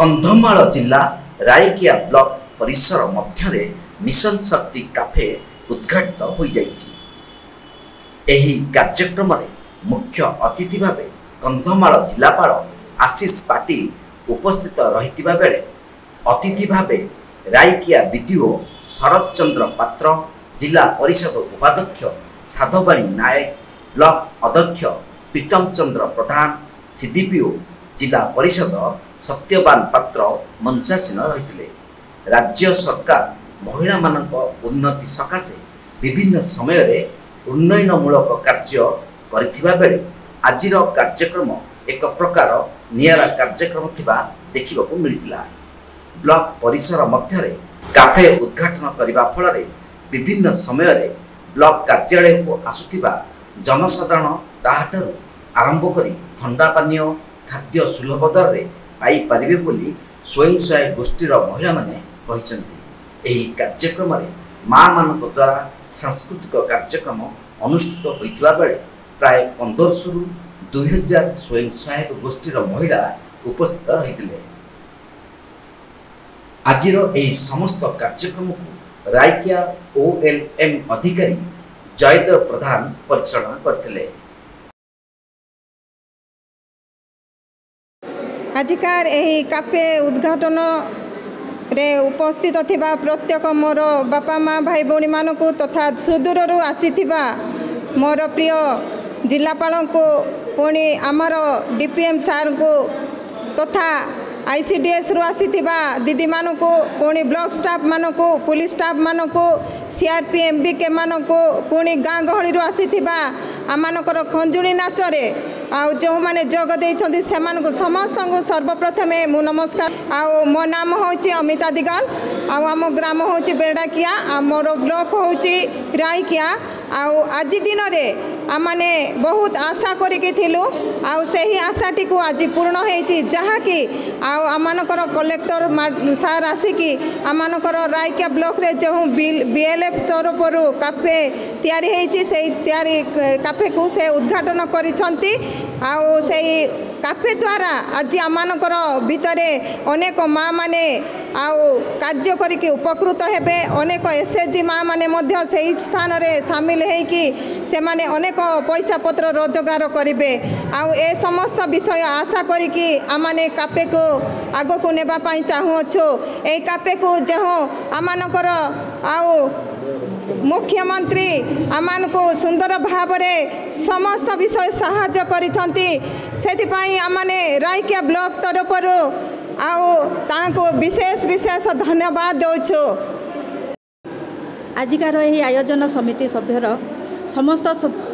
कंधमाल जिला रायकिया ब्लॉक परिसर मध्य मिशन शक्ति कैफे उद्घाटित हो जाइछि। एही कार्यक्रम में मुख्य अतिथि भाव कंधमाल जिलापाल आशीष पाटिल उपस्थित रहितिबा बेले अतिथि भाव रायकिया बीडीओ शरद चंद्र पात्र, जिला परिषद उपाध्यक्ष साधवाणी नायक, ब्लॉक अध्यक्ष प्रीतम चंद्र प्रधान, सीडीपीओ जिला परिषद सत्यवान पात्र मंचासीन रही। राज्य सरकार महिला मानक उन्नति सकाशे विभिन्न समय उन्नयनमूलक कार्य करिथिबा बेले आजिर कार्यक्रम एक प्रकार नियारा कार्यक्रम थिबा देखिबाकू मिलिथिला। ब्लॉक परिसर मध्य कैफे उद्घाटन करने फल विभिन्न समय ब्लॉक कार्यालय को आसुथिबा जनसाधारण ताहाठारु आरंभ करी ठंडा पानीय खाद्य सुलभ दर में पाई पारिबे बोली स्वयं सहायक गोष्ठीर महिला माने कहिसेंती। एही कार्यक्रम में माँ मानक द्वारा सांस्कृतिक कार्यक्रम अनुष्ठित होइथिबा बेले प्राय 1500 रु 2000 स्वयं सहायक गोष्ठीर महिला उपस्थित रहिथिले। आजिर एही समस्त कार्यक्रम को रायकिया OLM अधिकारी जयदेव प्रधान परिचालना करथिले। आजिकार एही कैफे उद्घाटन रे उपस्थित थिबा प्रत्येक मोर बापा माँ भाई भौणी मानकु तथा सुदूररू आसीथिबा मोर प्रिय जिलापाल को पुणी आमर DPM सार को तथा ICDS रु आसीथिबा दीदी मानकु पुणी ब्लॉक स्टाफ मानकु पुलिस स्टाफ मानकु CRP MBK मानकु पुणी गाँ गहली रु आसीथिबा आमानकर खंजुणी नाचरे आउ जो माने जोग देइछन्ति सेमानकु समस्त को सर्वप्रथमे मु नमस्कार। आउ मो नाम होची अमिता दिगाल, आउ आम ग्राम होची बेरडाकिया, आ मोर ब्लॉक होची रायकिया। आउ आज दिन रे आमाने बहुत आशा करिके थिलु, आउ सेही आशाटी को आज पूर्ण होईची, जहा कि आउ आमानकर कलेक्टर सार आसिकी आमानकर रायकिया ब्लॉक रे जो BLF तरफरु कैफे तैयारी होईची, सेही तैयारी कैफे को से उद्घाटन करिसंती। आउ सेही कैफे द्वारा आज आमानकर भितरे अनेक माँ माने आउ कार्य करिके उपकृत हेबे। अनेक SHG माँ माने मध्य सेही स्थान रे शामिल हेकी से माने अनेक पैसा पत्र रोजगार करिवे। आउ ए समस्त विषय आशा करिकी आमाने कैफे को आगो को नेबा पई चाहुअछु। ए कैफे को जेहो आमानकर आउ मुख्यमंत्री आमान को सुंदर भाव में समस्त विषय साहाय्य करिसंती, सेथिपाई आमाने रायकिया ब्लॉक तरफर आउ ताको विशेष विशेष धन्यवाद देउछु। आजिकार यही आयोजन समिति सभ्यर समस्त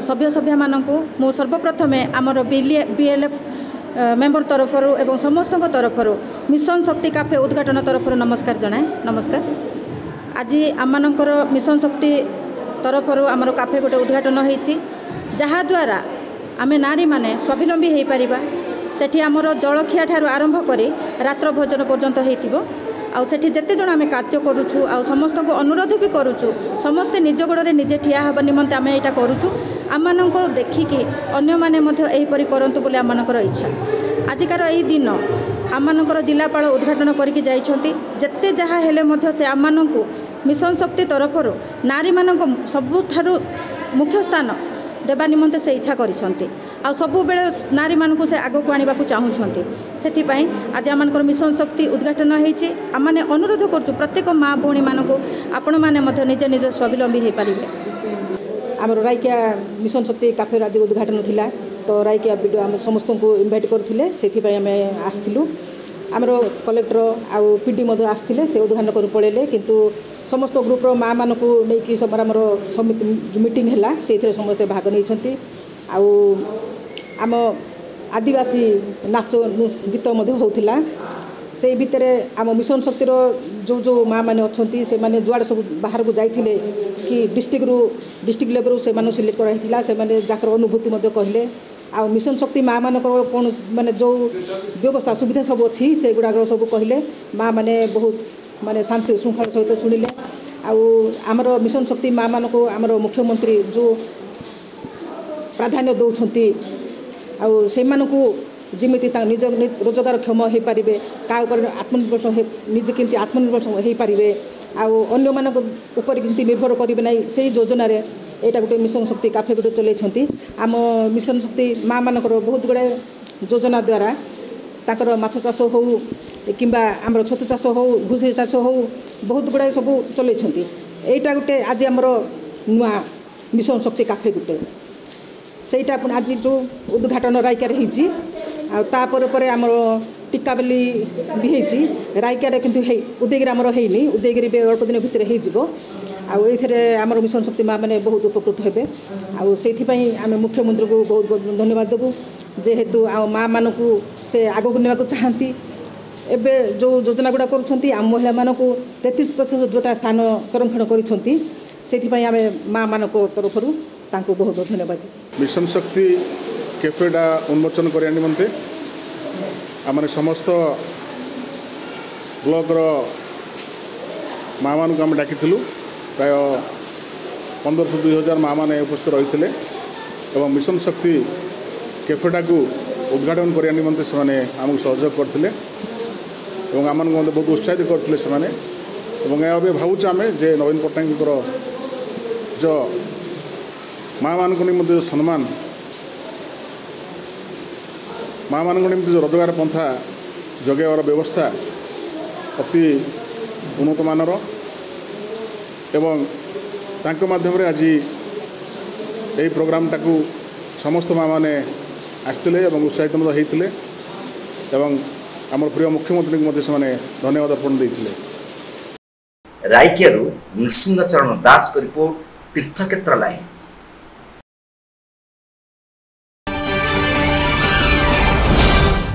सभ्य सभ्य मानकु मु सर्वप्रथमे आमर BLF मेंबर तरफर एवं समस्त तरफर मिशन शक्ति कैफे उद्घाटन तरफर नमस्कार जनाए। नमस्कार। आज आमनकर मिशन शक्ति तरफर आमर कैफे गोटे उद्घाटन होईची, जहा द्वारा आमे नारी माने स्वावलंबी हो पारिबा। सेठी आमर जलखिया ठारू आरंभ करी रात्र भोजन पर्यंत होइतिबो। आउ सेठी जेते जण आमे कार्य करूछु, आउ समस्त को अनुरोध भी करूछु, समस्ते निज गोड़े निजे ठिया हबा निमंते आमे एटा करूछु। आमनकर देखिकी अन्य माने मध्य एही परि करंतु बोले आमनकर इच्छा। आजिकार एही दिन आमनकर जिलापाल उद्घाटन करिकी जाइछंती, जेते जहा हेले मध्य से आमनकु मिशन शक्ति तरफर नारी मानक सबुठारु मुख्य स्थान देवा निमंते से इच्छा करिसंती। आ सबु बेले नारी मानक से आगो को आनिबा को चाहुछंती। सेथिपाई आज आमनकर मिशन शक्ति उद्घाटन होईची। आमाने अनुरोध करछु प्रत्येक माँ भौणी मानक आपण माने मध्य निजे निजे स्वावलंबी हो पारिबे। आमर रायकिया मिशन शक्ति कैफे आदि उद्घाटन थिला, तो रायकिया वीडियो आम समस्त को इनवाइट करथिले, सेथिपाई आमे आस्थिलु। आमर कलेक्टर आउ PD मध्य आस्थिले, से उद्घाटन कर पळेले, किंतु समस्त ग्रुप्र माँ मानक नहीं सब आमर समिति मीटिंग है से समस्ते भाग नहीं। आम आदिवासी नाच गीत होता से भितर आम मिशन शक्तिर जो जो माँ मैंने अच्छा से मैंने जुआड़े सब बाहर को जाते कि डिस्ट्रिक्ट लेवल से सिलेक्ट कराई से जाकर अनुभूति कहले। आ मिशन शक्ति माँ मान कौन माने जो व्यवस्था सुविधा सब अच्छी से गुड़ाक सब कहले। माँ मैंने बहुत माने शांति श्रृंखला सहित शुणिले। आमर मिशन शक्ति माँ मान को आमर मुख्यमंत्री जो प्राधान्य दौरान से जिमिति निज रोजगारक्षम हो पारे क्या आत्मनिर्भर निजे केमती आत्मनिर्भर हो पारे आन्य मान केमती निर्भर करेंगे ना से योजन यहाँ गोटे मिशन शक्ति काफे गोटे चलती आम मिशन शक्ति माँ मानकर बहुत गुड़ाए योजना द्वारा ताकर माछ चाष हो कि आमर छतु चाष हो भूसी चाष हो बहुत गुड़ाए सब चलती यहाँ गोटे आज आमर नुआ मिशन शक्ति काफे गोटे सेटा आज जो उद्घाटन रायकार होपर आमर टीकाबली भी होती रायकार किंतु उदयगिरी आमर होनी उदयगिरी भी अल्प दिन भितर हो आमर मिशन शक्ति माँ मैंने बहुत उपकृत हेबे आउ आम मुख्यमंत्री को बहुत बहुत धन्यवाद देवु जेहेतु माँ मान से आगक ना चाहती एवं जो योजना गुड़ा कर महिला मानक 33% जोटा स्थान संरक्षण कर आम माँ मान तरफ बहुत बहुत धन्यवाद। मिशन शक्ति कैफेटा उन्मोचन करने निमंते आम समस्त ब्लॉक माँ मान आम डाकी प्राय 1500-2000 माँ मैंने उपस्थित रही है मिशन शक्ति कैफेटा को उद्घाटन करने निमंते से आमको सहयोग करते आम बहुत उत्साहित करते से भावुँ आम जे नवीन पट्टनायक जो माँ मान निमंते जो सम्मान माँ मान निमंते जो रोजगार पंथा जगेवार व्यवस्था अति उन्नत मानर एवं तांको माध्यम आज यही प्रोग्राम टाकू समस्त माँ मैंने आसते उत्साहित होते आम प्रिय मुख्यमंत्री को धन्यवाद अर्पण देते। रायकियारू नृसिंह चरण दास को रिपोर्ट तीर्थक्षेत्र लाइन।